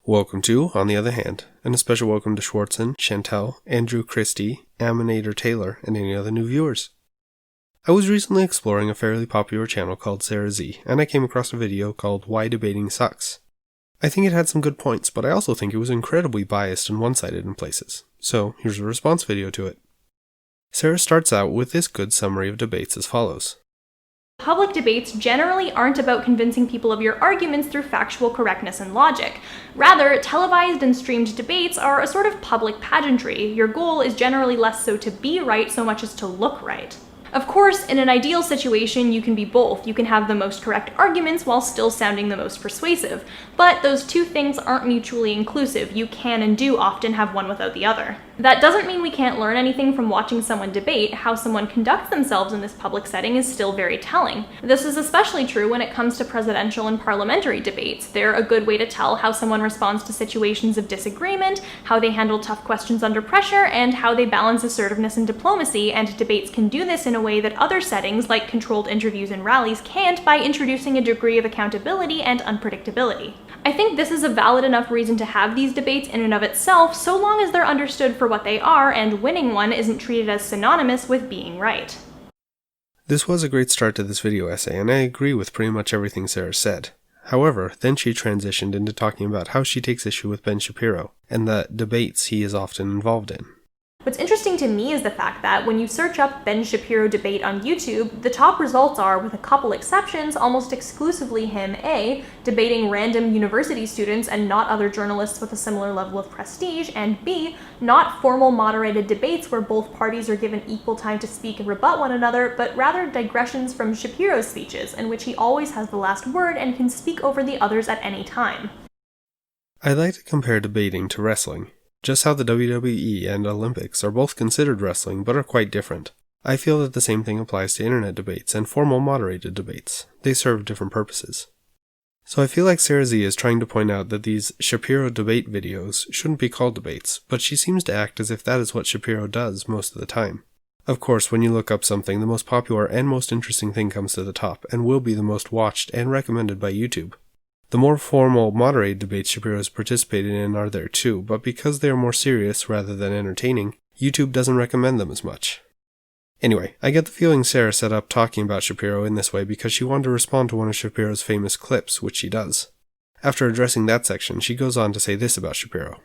Welcome to On the Other Hand, and a special welcome to Schwartzen, Chantel, Andrew Christie, Aminator Taylor, and any other new viewers. I was recently exploring a fairly popular channel called Sarah Z, and I came across a video called Why Debating Sucks. I think it had some good points, but I also think it was incredibly biased and one-sided in places, so here's a response video to it. Sarah starts out with this good summary of debates as follows. Public debates generally aren't about convincing people of your arguments through factual correctness and logic. Rather, televised and streamed debates are a sort of public pageantry. Your goal is generally less so to be right so much as to look right. Of course, in an ideal situation, you can be both. You can have the most correct arguments while still sounding the most persuasive. But those two things aren't mutually inclusive. You can and do often have one without the other. That doesn't mean we can't learn anything from watching someone debate. How someone conducts themselves in this public setting is still very telling. This is especially true when it comes to presidential and parliamentary debates. They're a good way to tell how someone responds to situations of disagreement, how they handle tough questions under pressure, and how they balance assertiveness and diplomacy, and debates can do this in a way that other settings, like controlled interviews and rallies, can't by introducing a degree of accountability and unpredictability. I think this is a valid enough reason to have these debates in and of itself, so long as they're understood for what they are, and winning one isn't treated as synonymous with being right. This was a great start to this video essay, and I agree with pretty much everything Sarah said. However, then she transitioned into talking about how she takes issue with Ben Shapiro, and the debates he is often involved in. What's interesting to me is the fact that when you search up Ben Shapiro debate on YouTube, the top results are, with a couple exceptions, almost exclusively him A, debating random university students and not other journalists with a similar level of prestige, and B, not formal moderated debates where both parties are given equal time to speak and rebut one another, but rather digressions from Shapiro's speeches, in which he always has the last word and can speak over the others at any time. I like to compare debating to wrestling. Just how the WWE and Olympics are both considered wrestling but are quite different. I feel that the same thing applies to internet debates and formal moderated debates. They serve different purposes. So I feel like Sarah Z is trying to point out that these Shapiro debate videos shouldn't be called debates, but she seems to act as if that is what Shapiro does most of the time. Of course, when you look up something, the most popular and most interesting thing comes to the top, and will be the most watched and recommended by YouTube. The more formal, moderated debates Shapiro has participated in are there too, but because they are more serious rather than entertaining, YouTube doesn't recommend them as much. Anyway, I get the feeling Sarah set up talking about Shapiro in this way because she wanted to respond to one of Shapiro's famous clips, which she does. After addressing that section, she goes on to say this about Shapiro.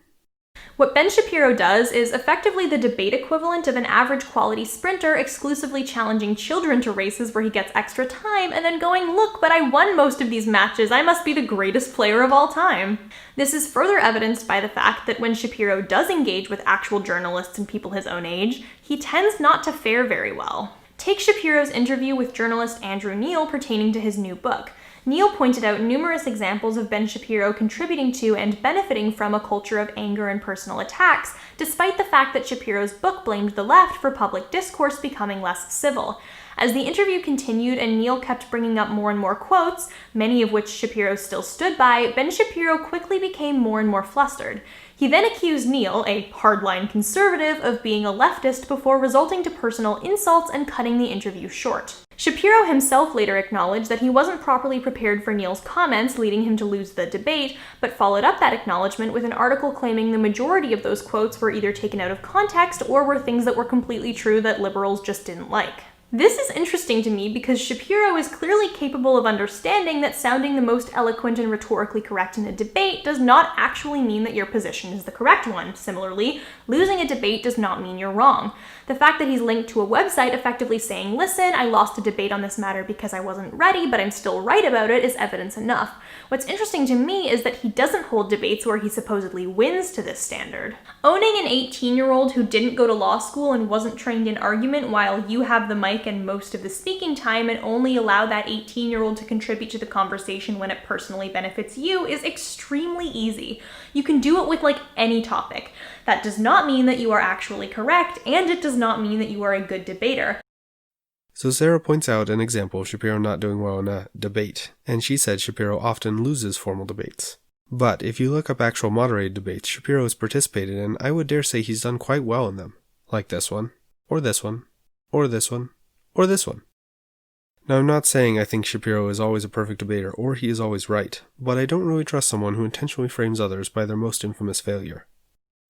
What Ben Shapiro does is effectively the debate equivalent of an average quality sprinter exclusively challenging children to races where he gets extra time and then going, "Look, but I won most of these matches, I must be the greatest player of all time." This is further evidenced by the fact that when Shapiro does engage with actual journalists and people his own age, he tends not to fare very well. Take Shapiro's interview with journalist Andrew Neil pertaining to his new book. Neil pointed out numerous examples of Ben Shapiro contributing to and benefiting from a culture of anger and personal attacks, despite the fact that Shapiro's book blamed the left for public discourse becoming less civil. As the interview continued and Neil kept bringing up more and more quotes, many of which Shapiro still stood by, Ben Shapiro quickly became more and more flustered. He then accused Neil, a hardline conservative, of being a leftist before resulting to personal insults and cutting the interview short. Shapiro himself later acknowledged that he wasn't properly prepared for Neil's comments, leading him to lose the debate, but followed up that acknowledgement with an article claiming the majority of those quotes were either taken out of context or were things that were completely true that liberals just didn't like. This is interesting to me because Shapiro is clearly capable of understanding that sounding the most eloquent and rhetorically correct in a debate does not actually mean that your position is the correct one. Similarly, losing a debate does not mean you're wrong. The fact that he's linked to a website effectively saying, "Listen, I lost a debate on this matter because I wasn't ready, but I'm still right about it," is evidence enough. What's interesting to me is that he doesn't hold debates where he supposedly wins to this standard. Owning an 18-year-old who didn't go to law school and wasn't trained in argument while you have the mic and most of the speaking time and only allow that 18-year-old to contribute to the conversation when it personally benefits you is extremely easy. You can do it with any topic. That does not mean that you are actually correct, and it does not mean that you are a good debater. So Sarah points out an example of Shapiro not doing well in a debate, and she said Shapiro often loses formal debates. But if you look up actual moderated debates Shapiro has participated in, I would dare say he's done quite well in them. Like this one, or this one, or this one, or this one. Now, I'm not saying I think Shapiro is always a perfect debater or he is always right, but I don't really trust someone who intentionally frames others by their most infamous failure.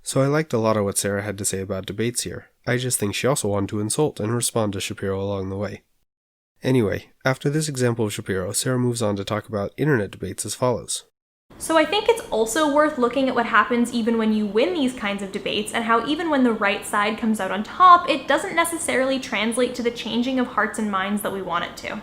So I liked a lot of what Sarah had to say about debates here. I just think she also wanted to insult and respond to Shapiro along the way. Anyway, after this example of Shapiro, Sarah moves on to talk about internet debates as follows. So I think it's also worth looking at what happens even when you win these kinds of debates, and how even when the right side comes out on top, it doesn't necessarily translate to the changing of hearts and minds that we want it to.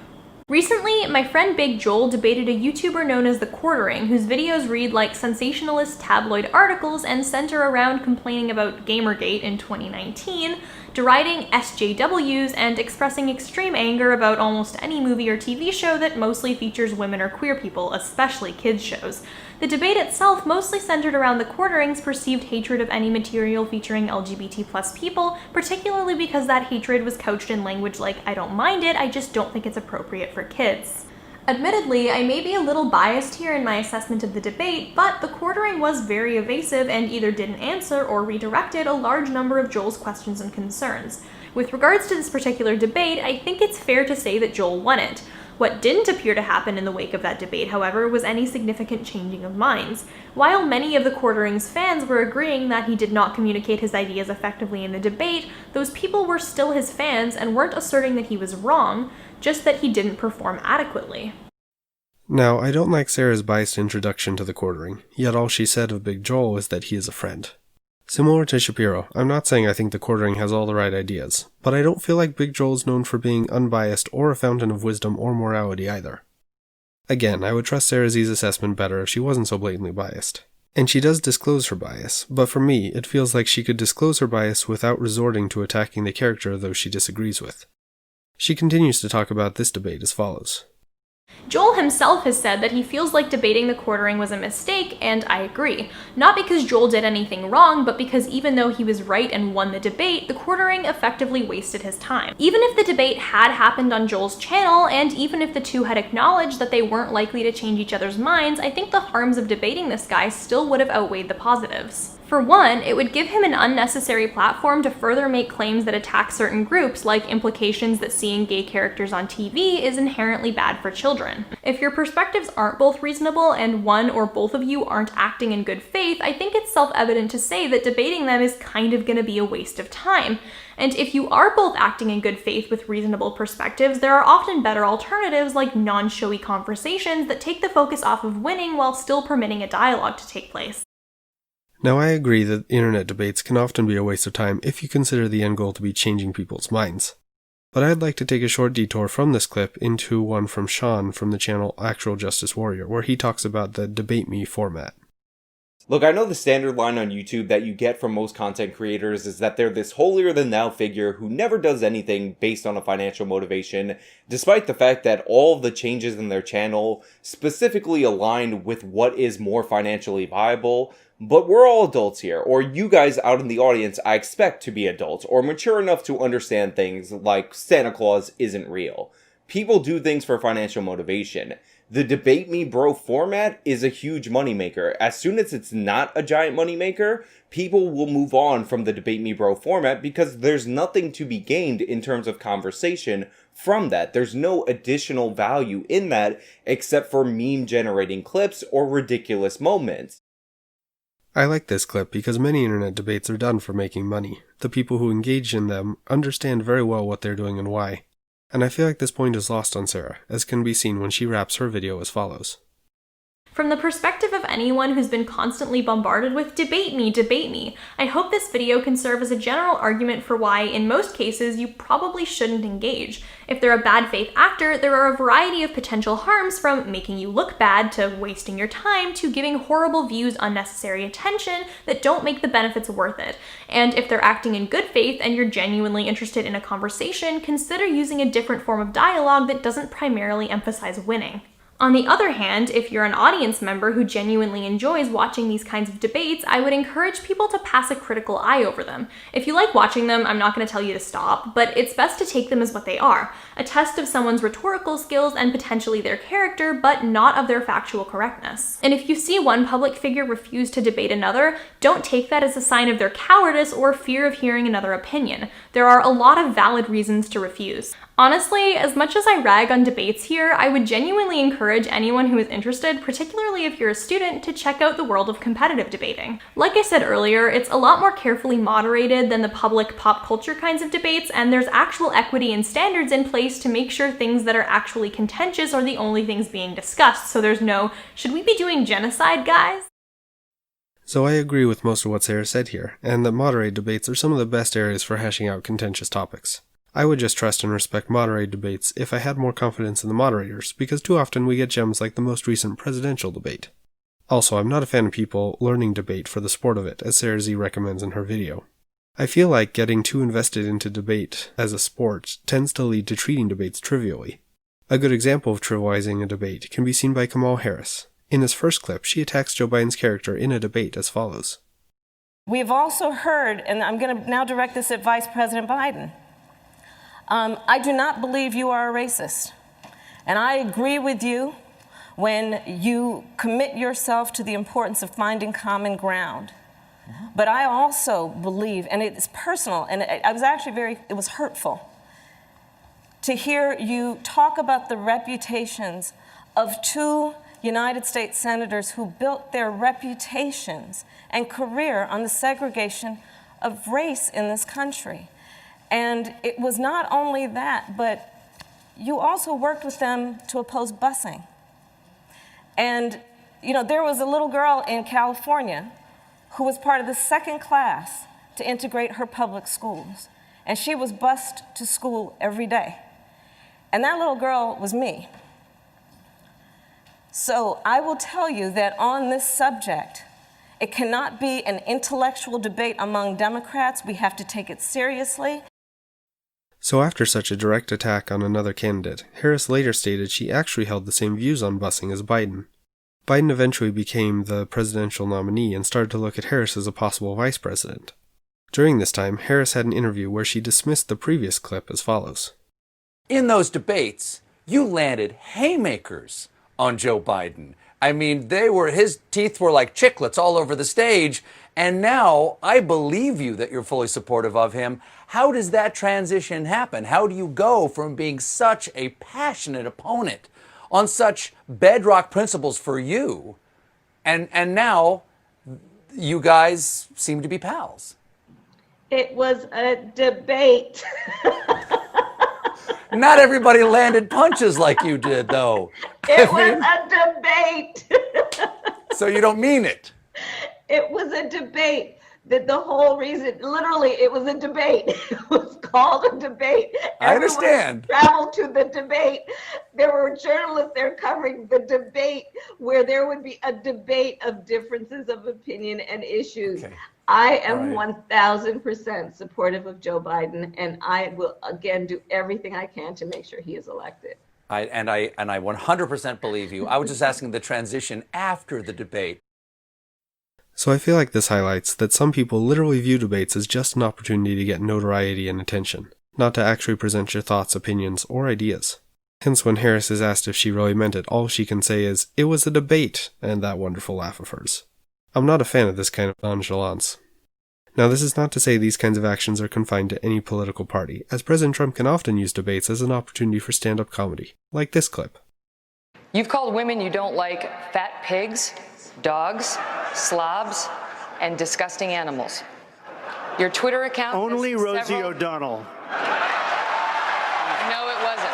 Recently, my friend Big Joel debated a YouTuber known as The Quartering, whose videos read like sensationalist tabloid articles and center around complaining about Gamergate in 2019, deriding SJWs, and expressing extreme anger about almost any movie or TV show that mostly features women or queer people, especially kids shows. The debate itself mostly centered around The Quartering's perceived hatred of any material featuring LGBT+ people, particularly because that hatred was couched in language like, "I don't mind it, I just don't think it's appropriate for kids." Admittedly, I may be a little biased here in my assessment of the debate, but The Quartering was very evasive and either didn't answer or redirected a large number of Joel's questions and concerns. With regards to this particular debate, I think it's fair to say that Joel won it. What didn't appear to happen in the wake of that debate, however, was any significant changing of minds. While many of The Quartering's fans were agreeing that he did not communicate his ideas effectively in the debate, those people were still his fans and weren't asserting that he was wrong, just that he didn't perform adequately. Now, I don't like Sarah's biased introduction to The Quartering, yet all she said of Big Joel is that he is a friend. Similar to Shapiro, I'm not saying I think The Quartering has all the right ideas, but I don't feel like Big Joel is known for being unbiased or a fountain of wisdom or morality either. Again, I would trust Sarah Z's assessment better if she wasn't so blatantly biased. And she does disclose her bias, but for me, it feels like she could disclose her bias without resorting to attacking the character of those she disagrees with. She continues to talk about this debate as follows. Joel himself has said that he feels like debating The Quartering was a mistake, and I agree. Not because Joel did anything wrong, but because even though he was right and won the debate, The Quartering effectively wasted his time. Even if the debate had happened on Joel's channel, and even if the two had acknowledged that they weren't likely to change each other's minds, I think the harms of debating this guy still would have outweighed the positives. For one, it would give him an unnecessary platform to further make claims that attack certain groups, like implications that seeing gay characters on TV is inherently bad for children. If your perspectives aren't both reasonable and one or both of you aren't acting in good faith, I think it's self-evident to say that debating them is kind of going to be a waste of time. And if you are both acting in good faith with reasonable perspectives, there are often better alternatives like non-showy conversations that take the focus off of winning while still permitting a dialogue to take place. Now, I agree that internet debates can often be a waste of time if you consider the end goal to be changing people's minds. But I'd like to take a short detour from this clip into one from Sean from the channel Actual Justice Warrior, where he talks about the Debate Me format. Look, I know the standard line on YouTube that you get from most content creators is that they're this holier-than-thou figure who never does anything based on a financial motivation, despite the fact that all of the changes in their channel specifically align with what is more financially viable. But we're all adults here, or you guys out in the audience I expect to be adults, or mature enough to understand things like Santa Claus isn't real. People do things for financial motivation. The Debate Me Bro format is a huge moneymaker. As soon as it's not a giant moneymaker, people will move on from the Debate Me Bro format because there's nothing to be gained in terms of conversation from that. There's no additional value in that except for meme-generating clips or ridiculous moments. I like this clip because many internet debates are done for making money. The people who engage in them understand very well what they're doing and why. And I feel like this point is lost on Sarah, as can be seen when she wraps her video as follows. From the perspective of anyone who's been constantly bombarded with debate me, I hope this video can serve as a general argument for why, in most cases, you probably shouldn't engage. If they're a bad faith actor, there are a variety of potential harms, from making you look bad to wasting your time to giving horrible views unnecessary attention that don't make the benefits worth it. And if they're acting in good faith and you're genuinely interested in a conversation, consider using a different form of dialogue that doesn't primarily emphasize winning. On the other hand, if you're an audience member who genuinely enjoys watching these kinds of debates, I would encourage people to pass a critical eye over them. If you like watching them, I'm not going to tell you to stop, but it's best to take them as what they are, a test of someone's rhetorical skills and potentially their character, but not of their factual correctness. And if you see one public figure refuse to debate another, don't take that as a sign of their cowardice or fear of hearing another opinion. There are a lot of valid reasons to refuse. Honestly, as much as I rag on debates here, I would genuinely encourage anyone who is interested, particularly if you're a student, to check out the world of competitive debating. Like I said earlier, it's a lot more carefully moderated than the public pop culture kinds of debates, and there's actual equity and standards in place to make sure things that are actually contentious are the only things being discussed, so there's no, should we be doing genocide, guys? So I agree with most of what Sarah said here, and that moderated debates are some of the best areas for hashing out contentious topics. I would just trust and respect moderated debates if I had more confidence in the moderators, because too often we get gems like the most recent presidential debate. Also, I'm not a fan of people learning debate for the sport of it, as Sarah Z recommends in her video. I feel like getting too invested into debate as a sport tends to lead to treating debates trivially. A good example of trivializing a debate can be seen by Kamala Harris. In this first clip, she attacks Joe Biden's character in a debate as follows. We've also heard, and I'm going to now direct this at Vice President Biden, I do not believe you are a racist. And I agree with you when you commit yourself to the importance of finding common ground. But I also believe, and it's personal, and it was hurtful to hear you talk about the reputations of two United States senators who built their reputations and career on the segregation of race in this country. And it was not only that, but you also worked with them to oppose busing. And, there was a little girl in California who was part of the second class to integrate her public schools. And she was bused to school every day. And that little girl was me. So I will tell you that on this subject, it cannot be an intellectual debate among Democrats. We have to take it seriously. So after such a direct attack on another candidate, Harris later stated she actually held the same views on busing as Biden. Biden eventually became the presidential nominee and started to look at Harris as a possible vice president. During this time, Harris had an interview where she dismissed the previous clip as follows. In those debates, you landed haymakers on Joe Biden. I mean, his teeth were like chiclets all over the stage, and now I believe you that you're fully supportive of him. How does that transition happen? How do you go from being such a passionate opponent on such bedrock principles for you, and now you guys seem to be pals? It was a debate. Not everybody landed punches like you did, though. It was a debate. So you don't mean it? It was a debate. That the whole reason, literally, it was a debate. It was called a debate. I understand. Everyone traveled to the debate. There were journalists there covering the debate, where there would be a debate of differences of opinion and issues. Okay. I am Right. 1000% supportive of Joe Biden, and I will again do everything I can to make sure he is elected. I 100% believe you. I was just asking the transition after the debate. So I feel like this highlights that some people literally view debates as just an opportunity to get notoriety and attention, not to actually present your thoughts, opinions, or ideas. Hence when Harris is asked if she really meant it, all she can say is, "It was a debate," and that wonderful laugh of hers. I'm not a fan of this kind of nonchalance. Now, this is not to say these kinds of actions are confined to any political party, as President Trump can often use debates as an opportunity for stand-up comedy, like this clip. You've called women you don't like fat pigs, dogs, slobs, and disgusting animals. Your Twitter account... Only Rosie O'Donnell. No, it wasn't.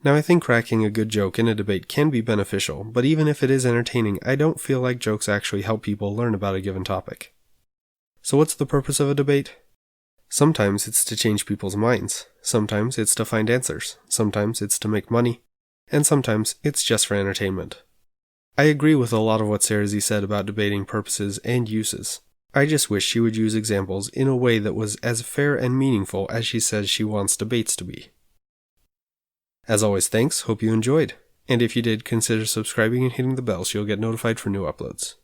Now, I think cracking a good joke in a debate can be beneficial, but even if it is entertaining, I don't feel like jokes actually help people learn about a given topic. So what's the purpose of a debate? Sometimes it's to change people's minds, sometimes it's to find answers, sometimes it's to make money, and sometimes it's just for entertainment. I agree with a lot of what Sarah Z said about debating purposes and uses. I just wish she would use examples in a way that was as fair and meaningful as she says she wants debates to be. As always, thanks, hope you enjoyed. And if you did, consider subscribing and hitting the bell so you'll get notified for new uploads.